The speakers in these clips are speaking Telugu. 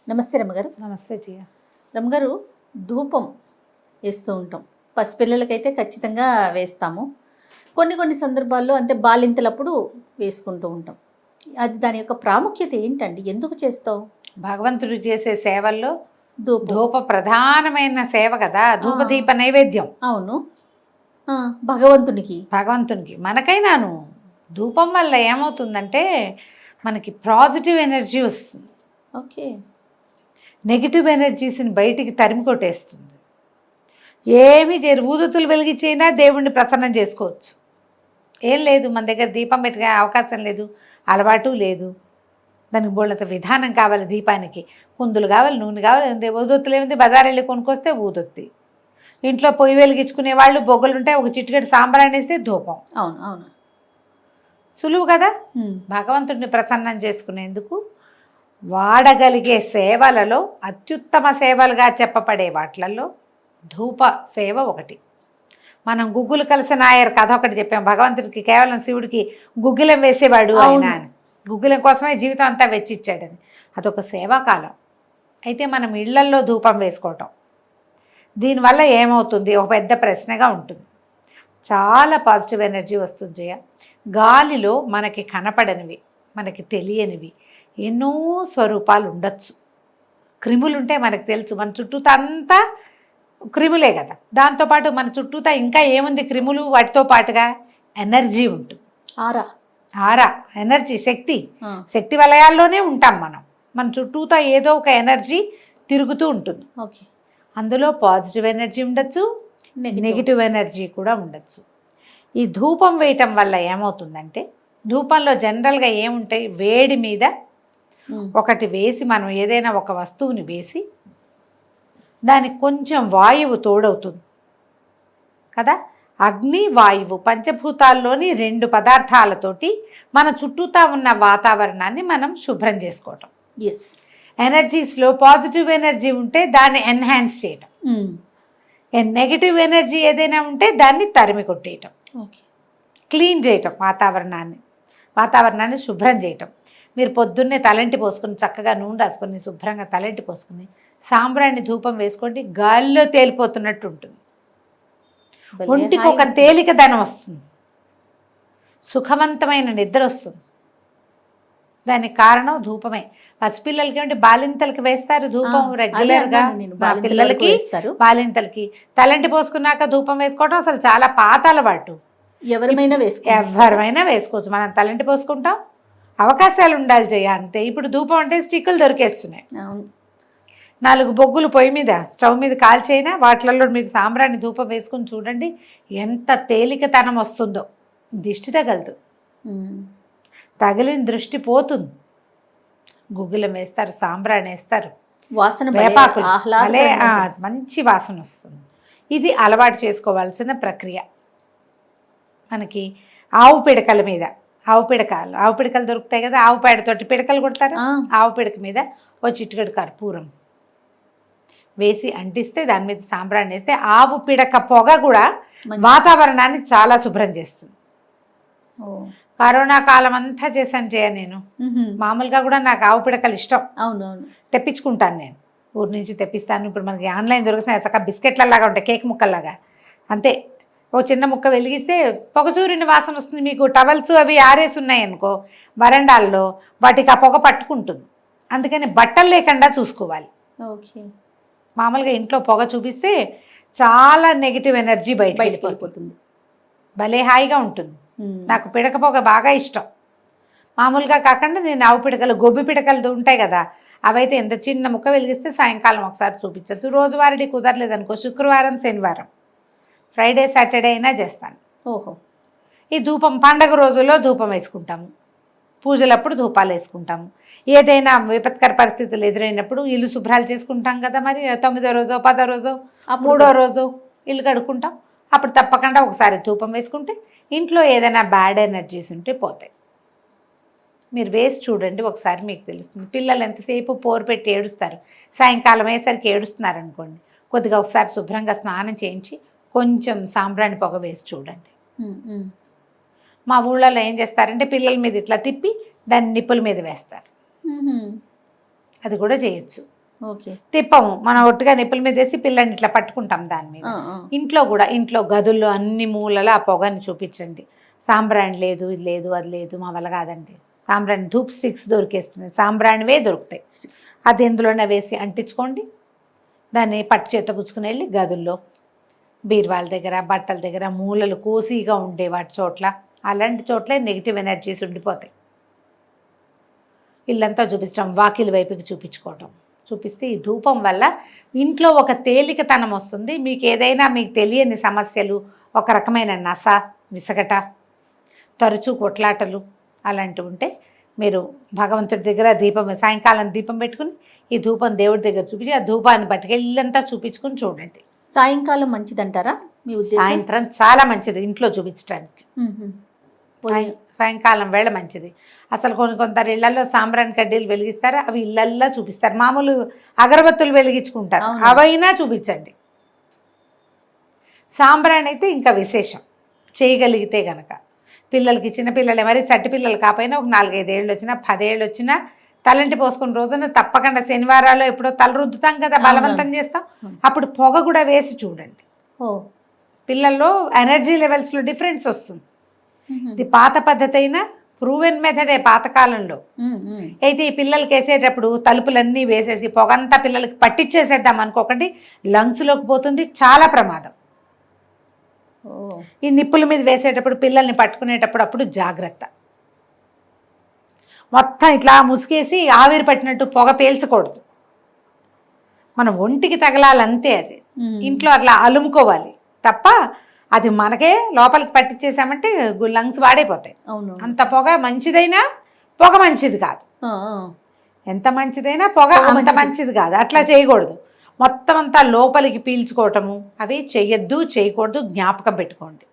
నమస్తే రమ్మగారు. నమస్తే జియా. రమ్మగారు, ధూపం వేస్తూ ఉంటాం. పసిపిల్లలకైతే ఖచ్చితంగా వేస్తాము. కొన్ని సందర్భాల్లో అంటే బాలింతలప్పుడు వేసుకుంటూ ఉంటాం. అది దాని యొక్క ప్రాముఖ్యత ఏంటండి? ఎందుకు చేస్తాం? భగవంతుడు చేసే సేవల్లో ధూపం. ధూప ప్రధానమైన సేవ కదా, ధూపదీప నైవేద్యం. అవును. భగవంతునికి మనకైనాను ధూపం వల్ల ఏమవుతుందంటే మనకి పాజిటివ్ ఎనర్జీ వస్తుంది. ఓకే. నెగిటివ్ ఎనర్జీస్ని బయటికి తరిమి కొట్టేస్తుంది. ఏమి ఊదుతులు వెలిగించైనా దేవుణ్ణి ప్రసన్నం చేసుకోవచ్చు. ఏం లేదు, మన దగ్గర దీపం పెట్టే అవకాశం లేదు, అలవాటు లేదు. దానికి బోళ్ళంత విధానం కావాలి. దీపానికి కుందులు కావాలి, నూనె కావాలి. ఊదొత్తులు ఏమిటి, బజార్ వెళ్ళి కొనుక్కొస్తే ఊదొత్తి. ఇంట్లో పొయ్యి వెలిగించుకునే వాళ్ళు బొగ్గలు ఉంటాయి, ఒక చిటికెడు సాంబ్రాణి వేస్తే ధూపం. అవును అవును, సులువు కదా. భగవంతుడిని ప్రసన్నం చేసుకునేందుకు వాడగలిగే సేవలలో అత్యుత్తమ సేవలుగా చెప్పబడే వాటిలలో ధూప సేవ ఒకటి. మనం గుగ్గులు కలిసి నాయర్ కథ ఒకటి చెప్పాం. భగవంతుడికి కేవలం శివుడికి గుగ్గిలం వేసేవాడు ఆయన, గుగ్గిలం కోసమే జీవితం అంతా వెచ్చిచ్చాడని. అదొక సేవాకాలం. అయితే మనం ఇళ్లల్లో ధూపం వేసుకోవటం, దీనివల్ల ఏమవుతుంది, ఒక పెద్ద ప్రశ్నగా ఉంటుంది. చాలా పాజిటివ్ ఎనర్జీ వస్తుంది జయ. గాలిలో మనకి కనపడనివి, మనకి తెలియనివి ఎన్నో స్వరూపాలు ఉండొచ్చు. క్రిములు ఉంటే మనకు తెలుసు, మన చుట్టూతా అంతా క్రిములే కదా. దాంతోపాటు మన చుట్టూతా ఇంకా ఏముంది క్రిములు, వాటితో పాటుగా ఎనర్జీ ఉంటుంది. ఆరా ఎనర్జీ, శక్తి వలయాల్లోనే ఉంటాం మనం. మన చుట్టూతా ఏదో ఒక ఎనర్జీ తిరుగుతూ ఉంటుంది. ఓకే. అందులో పాజిటివ్ ఎనర్జీ ఉండొచ్చు, నెగిటివ్ ఎనర్జీ కూడా ఉండొచ్చు. ఈ ధూపం వేయటం వల్ల ఏమవుతుందంటే, ధూపంలో జనరల్గా ఏముంటాయి, వేడి మీద ఒకటి వేసి, మనం ఏదైనా ఒక వస్తువుని వేసి దానికి కొంచెం వాయువు తోడవుతుంది కదా. అగ్ని, వాయువు పంచభూతాల్లోని 2 పదార్థాలతోటి మన చుట్టూతా ఉన్న వాతావరణాన్ని మనం శుభ్రం చేసుకోవటం. ఎస్. ఎనర్జీస్లో పాజిటివ్ ఎనర్జీ ఉంటే దాన్ని ఎన్హాన్స్ చేయటం, నెగిటివ్ ఎనర్జీ ఏదైనా ఉంటే దాన్ని తరిమి కొట్టేయటం, క్లీన్ చేయటం, వాతావరణాన్ని శుభ్రం చేయటం. మీరు పొద్దున్నే తలంటి పోసుకుని చక్కగా నూనె రాసుకొని శుభ్రంగా తలంటి పోసుకుని సాంబ్రాణి ధూపం వేసుకోండి, గాలిలో తేలిపోతున్నట్టు ఉంటుంది. ఒంటికి ఒక తేలికదనం వస్తుంది, సుఖవంతమైన నిద్ర వస్తుంది. దానికి కారణం ధూపమే. పసిపిల్లలకి అంటే బాలింతలకి వేస్తారు ధూపం రెగ్యులర్గా. పిల్లలకి, బాలింతలకి తలంటి పోసుకున్నాక ధూపం వేసుకోవడం అసలు చాలా పాత అలవాటు. ఎవరైనా వేసుకోవచ్చు. మనం తలంటి పోసుకుంటాం, అవకాశాలు ఉండాలి జయ, అంతే. ఇప్పుడు ధూపం అంటే స్టిక్కులు దొరికేస్తున్నాయి. 4 బొగ్గులు పొయ్యి మీద, స్టవ్ మీద కాల్చైనా వాటిలలో మీరు సాంబ్రాణి ధూపం వేసుకుని చూడండి, ఎంత తేలికతనం వస్తుందో. దిష్టి తగలదు, తగిలిన దృష్టి పోతుంది. గుగ్గిలం వేస్తారు, సాంబ్రాణి వేస్తారు, వేపాకులు, మంచి వాసన వస్తుంది. ఇది అలవాటు చేసుకోవాల్సిన ప్రక్రియ. మనకి ఆవు పిడకల మీద, ఆవు పిడకలు దొరుకుతాయి కదా, ఆవు పేడతోటి పిడకలు కొడతారు. ఆవు పిడక మీద ఓ చిటికెడు కర్పూరం వేసి అంటిస్తే, దాని మీద సాంబ్రాణి వేస్తే, ఆవు పిడక పొగ కూడా వాతావరణాన్ని చాలా శుభ్రం చేస్తుంది. కరోనా కాలం అంతా చేశాను జయ నేను. మామూలుగా కూడా నాకు ఆవు పిడకలు ఇష్టం. అవునవును, తెప్పించుకుంటాను నేను, ఊరి నుంచి తెప్పిస్తాను. ఇప్పుడు మనకి ఆన్లైన్ దొరుకుతున్నాయి, చక్కగా బిస్కెట్లలాగా ఉంటాయి, కేక్ ముక్కల్లాగా. అంతే, ఓ చిన్న ముక్క వెలిగిస్తే పొగచూరిన వాసన వస్తుంది. మీకు టవల్స్ అవి ఆరేసి ఉన్నాయనుకో వరండాల్లో, వాటికి ఆ పొగ పట్టుకుంటుంది. అందుకని బట్టలు లేకుండా చూసుకోవాలి. ఓకే. మామూలుగా ఇంట్లో పొగ చూపిస్తే చాలా నెగిటివ్ ఎనర్జీ బయటకు వెళ్ళిపోతుంది. భలే హాయిగా ఉంటుంది. నాకు పిడక పొగ బాగా ఇష్టం. మామూలుగా కాకుండా నేను ఆవు పిడకలు, గొబ్బి పిడకలు ఉంటాయి కదా, అవైతే ఎంత చిన్న ముక్క వెలిగిస్తే సాయంకాలం ఒకసారి చూపించచ్చు. రోజువారీ కుదరలేదనుకో, శుక్రవారం, శనివారం, ఫ్రైడే, సాటర్డే అయినా చేస్తాను. ఓహో. ఈ ధూపం పండగ రోజుల్లో ధూపం వేసుకుంటాము, పూజలప్పుడు ధూపాలు వేసుకుంటాము. ఏదైనా విపత్కర పరిస్థితులు ఎదురైనప్పుడు ఇల్లు శుభ్రాలు చేసుకుంటాం కదా, మరి 9వ రోజో 10వ రోజో 3వ రోజు ఇల్లు కడుక్కుంటాం. అప్పుడు తప్పకుండా ఒకసారి ధూపం వేసుకుంటే ఇంట్లో ఏదైనా బ్యాడ్ ఎనర్జీస్ ఉంటే పోతాయి. మీరు వేసి చూడండి, ఒకసారి మీకు తెలుస్తుంది. పిల్లలు ఎంతసేపు పోరు పెట్టి ఏడుస్తారు, సాయంకాలం అయ్యేసరికి ఏడుస్తున్నారు అనుకోండి, కొద్దిగా ఒకసారి శుభ్రంగా స్నానం చేయించి కొంచెం సాంబ్రాణి పొగ వేసి చూడండి. మా ఊళ్ళలో ఏం చేస్తారంటే పిల్లల మీద ఇట్లా తిప్పి దాన్ని నిప్పుల మీద వేస్తారు. అది కూడా చేయొచ్చు. ఓకే. తిప్పము, మనం ఒట్టుగా నిప్పుల మీద వేసి పిల్లని ఇట్లా పట్టుకుంటాం దాని మీద. ఇంట్లో కూడా, ఇంట్లో గదుల్లో అన్ని మూలల ఆ పొగని చూపించండి. సాంబ్రాణి లేదు, ఇది లేదు, అది లేదు, మా వల్ల కాదండి. సాంబ్రాణి ధూప్ స్టిక్స్ దొరికేస్తున్నాయి, సాంబ్రాణివే దొరుకుతాయి, అది ఎందులోనే వేసి అంటించుకోండి. దాన్ని పట్టు చేత పుచ్చుకుని వెళ్ళి గదుల్లో, బీరువాల దగ్గర, బట్టల దగ్గర, మూలలు కోసిగా ఉండే వాటి చోట్ల, అలాంటి చోట్లే నెగిటివ్ ఎనర్జీస్ ఉండిపోతాయి. ఇల్లంతా చూపించడం, వాకిలి వైపుకి చూపించుకోవటం, చూపిస్తే ఈ ధూపం వల్ల ఇంట్లో ఒక తేలికతనం వస్తుంది. మీకు ఏదైనా మీకు తెలియని సమస్యలు, ఒక రకమైన నస, విసగట, తరచూ కొట్లాటలు అలాంటివి ఉంటే మీరు భగవంతుడి దగ్గర దీపం, సాయంకాలం దీపం పెట్టుకుని ఈ ధూపం దేవుడి దగ్గర చూపించి ఆ ధూపాన్ని పట్టుకెళ్ళి ఇల్లంతా చూపించుకుని చూడండి. సాయంకాలం మంచిదంటారా మీ ఉద్దేశం? సాయంత్రం చాలా మంచిది ఇంట్లో చూపించడానికి. సాయంకాలం వేళ మంచిది. అసలు కొందరు ఇళ్లలో సాంబ్రాణి కడ్డీలు వెలిగిస్తారు, అవి ఇళ్లల్లో చూపిస్తారు. మామూలు అగరబత్తులు వెలిగించుకుంటారు, అవైనా చూపించండి. సాంబ్రాణి అయితే ఇంకా విశేషం, చేయగలిగితే గనక. పిల్లలకి, చిన్నపిల్లలే, మరి చట్టి పిల్లలు కాకపోయినా ఒక 4-5 ఏళ్ళు వచ్చినా, 10 ఏళ్ళు వచ్చినా తలంటి పోసుకున్న రోజున తప్పకుండా శనివారాలు ఎప్పుడో తల రుద్దుతాం కదా, బలవంతం చేస్తాం, అప్పుడు పొగ కూడా వేసి చూడండి. పిల్లల్లో ఎనర్జీ లెవెల్స్లో డిఫరెన్స్ వస్తుంది. ఇది పాత పద్ధతి అయినా ప్రూవెన్ మెథడే పాతకాలంలో. అయితే ఈ పిల్లలకి వేసేటప్పుడు తలుపులన్నీ వేసేసి పొగంతా పిల్లలకి పట్టించేసేద్దాం అనుకోకండి, లంగ్స్లోకి పోతుంది, చాలా ప్రమాదం. ఈ నిప్పుల మీద వేసేటప్పుడు, పిల్లల్ని పట్టుకునేటప్పుడు అప్పుడు జాగ్రత్త. మొత్తం ఇట్లా ముసుగేసి ఆవిరి పట్టినట్టు పొగ పేల్చకూడదు, మన ఒంటికి తగలాలంతే. అది ఇంట్లో అట్లా అలుముకోవాలి తప్ప అది మనకే లోపలికి పట్టించేసామంటే లంగ్స్ వాడైపోతాయి. అంత పొగ మంచిదైనా పొగ మంచిది కాదు, ఎంత మంచిదైనా పొగ అంత మంచిది కాదు. అట్లా చేయకూడదు, మొత్తం అంతా లోపలికి పీల్చుకోవటము అవి చెయ్యొద్దు, చేయకూడదు, జ్ఞాపకం పెట్టుకోండి.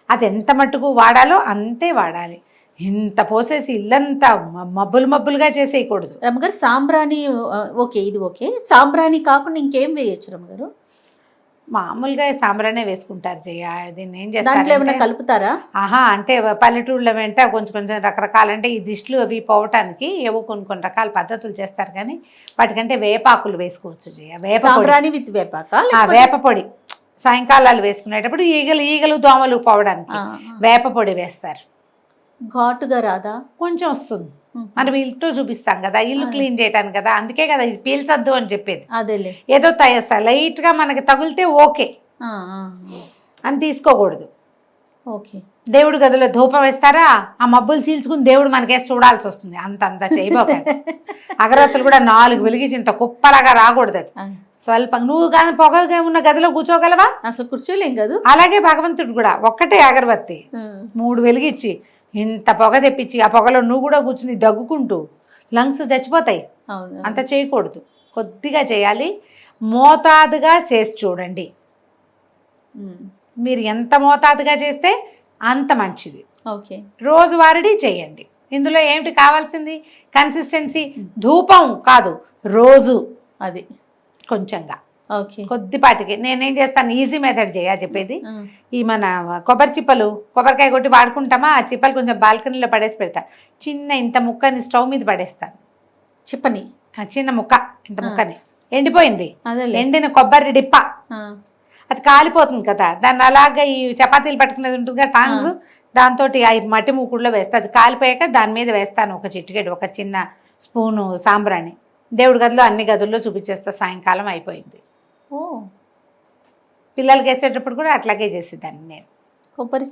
అది ఎంత మట్టుకు వాడాలో అంతే వాడాలి. ఇంత పోసేసి ఇల్లంతా మబ్బులుగా చేసేయకూడదు. రమ్మగారు సాంబ్రాణి ఓకే, ఇది ఓకే. సాంబ్రాణి కాకుండా ఇంకేం వేయచ్చు రమ్మగారు? మామూలుగా సాంబ్రానే వేసుకుంటారు జయ. దీన్ని ఏం చేస్తారు, దాంట్లో ఏమైనా కలుపుతారా? అంటే పల్లెటూళ్ళ వెంట కొంచెం రకరకాలు, అంటే ఈ దిష్టిలు అవి పోవటానికి ఏవో కొన్ని రకాల పద్ధతులు చేస్తారు, కానీ వాటికంటే వేపాకులు వేసుకోవచ్చు జయ. సాంబ్రాణి విత్ వేపాక, వేప పొడి సాయంకాలాలు వేసుకునేటప్పుడు ఈగలు దోమలు పోవడానికి వేప పొడి వేస్తారు. ఘాటుగా రాదా? కొంచెం వస్తుంది, మనం ఇల్లు చూపిస్తాం కదా, ఇల్లు క్లీన్ చేయటానికి కదా, అందుకే కదా ఇది పీల్చొద్దు అని చెప్పేది. అదేలే, ఏదో లైట్గా మనకి తగిలితే ఓకే అని తీసుకోకూడదు. ఓకే. దేవుడి గదిలో ధూపం వేస్తారా, ఆ మబ్బులు చీల్చుకుని దేవుడు మనకేసి చూడాల్సి వస్తుంది. అంత చేయబోకండి. అగరత్తులు కూడా 4 వెలిగించి ఇంత కుప్పలాగా రాకూడదు. అది స్వల్పంగా, నువ్వు కానీ పొగగా ఉన్న గదిలో కూర్చోగలవా? అసలు కూర్చోలేం కదా. అలాగే భగవంతుడు కూడా ఒక్కటే అగరబత్తి 3 వెలిగించి ఇంత పొగ తెప్పించి ఆ పొగలో నువ్వు కూడా కూర్చుని దగ్గుకుంటూ లంగ్స్ చచ్చిపోతాయి. అంత చేయకూడదు, కొద్దిగా చేయాలి, మోతాదుగా చేసి చూడండి. మీరు ఎంత మోతాదుగా చేస్తే అంత మంచిది. ఓకే. రోజువారీ చేయండి. ఇందులో ఏమిటి కావాల్సింది? కన్సిస్టెన్సీ, ధూపం కాదు, రోజు అది కొంచెంగా, ఓకే, కొద్దిపాటికి. నేనేం చేస్తాను, ఈజీ మెథడ్ చెప్పేది. ఈ మన కొబ్బరి చిప్పలు, కొబ్బరికాయ కొట్టి వాడుకుంటామా, ఆ చిప్పలు కొంచెం బాల్కనీలో పడేసి పెడతా. చిన్న ఇంత ముక్కని స్టవ్ మీద పడేస్తాను, చిప్పని చిన్న ముక్క, ఇంత ముక్కని ఎండిపోయింది, ఎండిన కొబ్బరి డిప్ప, అది కాలిపోతుంది కదా, దాన్ని అలాగా ఈ చపాతీలు పట్టుకునేది ఉంటుంది కదా టాంగ్స్, దాంతో ఆ మట్టి మూకుడులో వేస్తా. అది కాలిపోయాక దాని మీద వేస్తాను ఒక చిటికెడు, ఒక చిన్న స్పూను సాంబ్రాణి. దేవుడి గదిలో అన్ని గదుల్లో చూపించేస్తా. సాయంకాలం అయిపోయింది. పిల్లలకి వేసేటప్పుడు కూడా అట్లాగే చేసేదాన్ని నేను. కొబ్బరి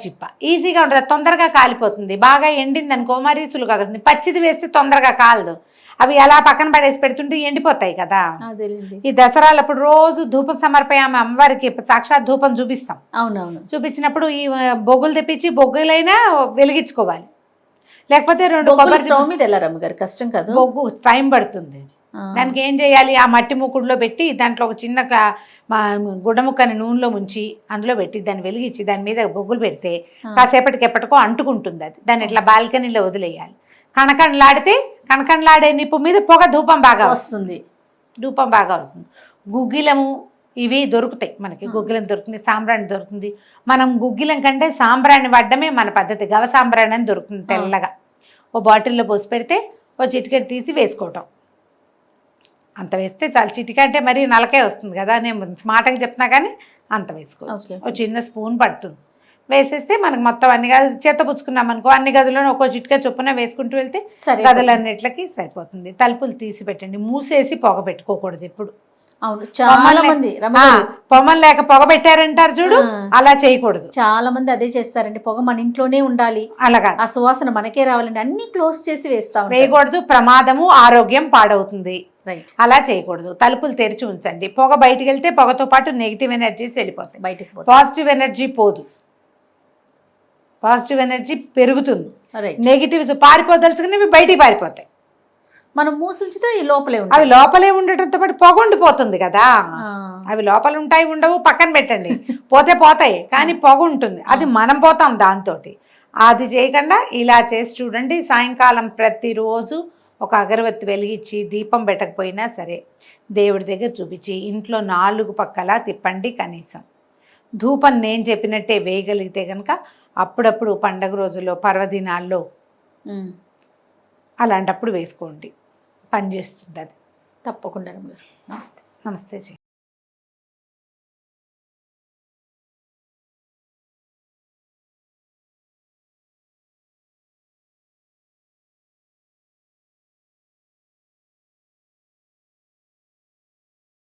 చిప్ప ఈజీగా ఉంటుంది, తొందరగా కాలిపోతుంది. బాగా ఎండింది అనుకో మరీ సులువుగా కాదు. పచ్చిది వేస్తే తొందరగా కాలదు, అవి అలా పక్కన పడేసి పెడుతుంటే ఎండిపోతాయి కదా. ఈ దసరాలప్పుడు రోజు ధూపం సమర్పయామ అమ్మవారికి సాక్షాత్ ధూపం చూపిస్తాం. అవునవును. చూపించినప్పుడు ఈ బొగ్గులు తెప్పించి బొగ్గులైనా వెలిగించుకోవాలి, లేకపోతే 2 కొబ్బరి స్టవ్ మీద వెళ్ళారమ్మగారు, కష్టం కదా, బొగ్గు టైం పడుతుంది. దానికి ఏం చేయాలి, ఆ మట్టి ముక్కుడులో పెట్టి దాంట్లో ఒక చిన్న గుడ్డ ముక్కని నూనెలో ముంచి అందులో పెట్టి దాన్ని వెలిగించి దాని మీద బొగ్గులు పెడితే కాసేపటికి ఎప్పటికో అంటుకుంటుంది. అది దాన్ని ఇట్లా బాల్కనీలో వదిలేయాలి. కణకణలాడే నిప్పు మీద పొగ ధూపం బాగా వస్తుంది. గుగ్గిలము ఇవి దొరుకుతాయి మనకి, గుగ్గిలం దొరుకుతుంది, సాంబ్రాణి దొరుకుతుంది. మనం గుగ్గిలం కంటే సాంబ్రాణి వాడడమే మన పద్ధతి. గవ సాంబ్రాణి అని దొరుకుతుంది తెల్లగా, ఓ బాటిల్లో పోసి పెడితే ఓ చిటికెట్ తీసి వేసుకోవటం. అంత వేస్తే చాలు. చిటిక అంటే మరీ నలకే వస్తుంది కదా, నేను స్మార్ట్గా చెప్తున్నా కానీ అంత వేసుకోవచ్చు. ఓ చిన్న స్పూన్ పడుతుంది, వేసేస్తే మనకు మొత్తం అన్ని గదులు చేత పుచ్చుకున్నాం అనుకో, అన్ని గదులను ఒక్కో చిటికా చొప్పున వేసుకుంటూ వెళ్తే గదులన్నిటికి సరిపోతుంది. తలుపులు తీసి పెట్టండి, మూసేసి పొగ పెట్టుకోకూడదు ఎప్పుడు. అవును, చాలా మంది పొమ్మలు లేక పొగ పెట్టారంటారు చూడు, అలా చేయకూడదు. చాలా మంది అదే చేస్తారండి, పొగ మన ఇంట్లోనే ఉండాలి, అలాగా ఆ సువాసన మనకే రావాలండి అన్ని క్లోజ్ చేసి వేయకూడదు. ప్రమాదము, ఆరోగ్యం పాడవుతుంది. రైట్, అలా చేయకూడదు. తలుపులు తెరిచి ఉంచండి. పొగ బయటికి వెళ్తే పొగతో పాటు నెగిటివ్ ఎనర్జీస్ వెళ్ళిపోతాయి, బయటికి పాజిటివ్ ఎనర్జీ పోదు, పాజిటివ్ ఎనర్జీ పెరుగుతుంది. నెగిటివ్స్ పారిపోదలుచుకునేవి బయటికి పారిపోతాయి. మనం మూసుంచితే ఈ లోపలే ఉంటాయి, అవి లోపలే ఉండటంతో పాటు పొగ ఉండిపోతుంది కదా. అవి లోపల ఉంటాయి ఉండవు పక్కన పెట్టండి, పోతే పోతాయి, కానీ పొగ ఉంటుంది, అది మనం పోతాం దాంతో. అది చేయకుండా ఇలా చేసి చూడండి. సాయంకాలం ప్రతిరోజు ఒక అగరబత్తి వెలిగించి దీపం పెట్టకపోయినా సరే దేవుడి దగ్గర చూపించి ఇంట్లో 4 పక్కలా తిప్పండి. కనీసం ధూపం నేను చెప్పినట్టే వేయగలిగితే కనుక అప్పుడప్పుడు పండగ రోజుల్లో, పర్వదినాల్లో అలాంటప్పుడు వేసుకోండి, పనిచేస్తుంది అది తప్పకుండా. నమస్తే. నమస్తే జీ.